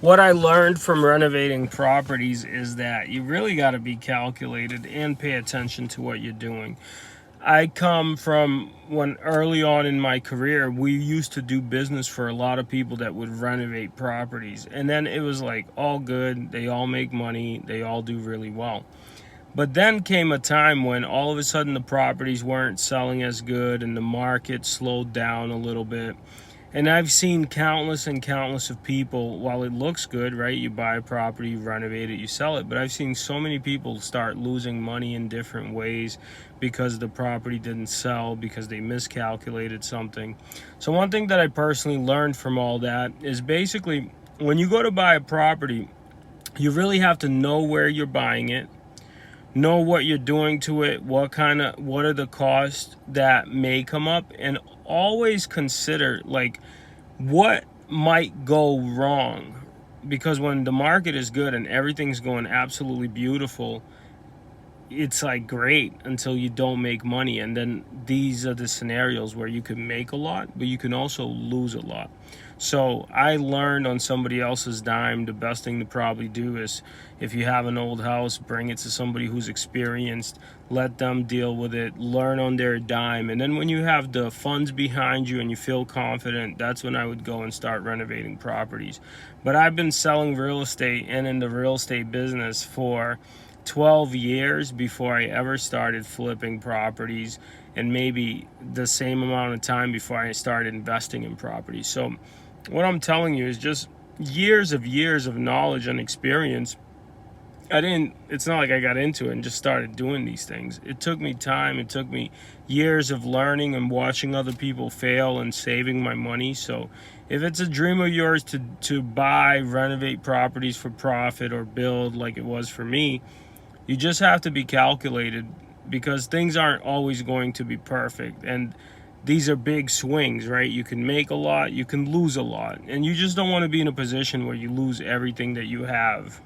What I learned from renovating properties is that you really got to be calculated and pay attention to what you're doing. I come from when early on in my career, we used to do business for a lot of people that would renovate properties. And then it was like all good, they all make money, they all do really well. But then came a time when all of a sudden the properties weren't selling as good and the market slowed down a little bit. And I've seen countless and countless of people, while it looks good, right? You buy a property, you renovate it, you sell it. But I've seen so many people start losing money in different ways because the property didn't sell, because they miscalculated something. So one thing that I personally learned from all that is basically when you go to buy a property, you really have to know where you're buying it, know what you're doing to it, what are the costs that may come up, and always consider like what might go wrong, because when the market is good and everything's going absolutely beautiful, it's like great until you don't make money. And then these are the scenarios where you can make a lot, but you can also lose a lot. So I learned on somebody else's dime, the best thing to probably do is, if you have an old house, bring it to somebody who's experienced, let them deal with it, learn on their dime. And then when you have the funds behind you and you feel confident, that's when I would go and start renovating properties. But I've been selling real estate and in the real estate business for 12 years before I ever started flipping properties, and maybe the same amount of time before I started investing in properties. So what I'm telling you is just years of knowledge and experience. It's not like I got into it and just started doing these things. It took me time. It took me years of learning and watching other people fail and saving my money. So if it's a dream of yours to buy, renovate properties for profit or build like it was for me, you just have to be calculated, because things aren't always going to be perfect. And these are big swings, right? You can make a lot, you can lose a lot. And you just don't want to be in a position where you lose everything that you have.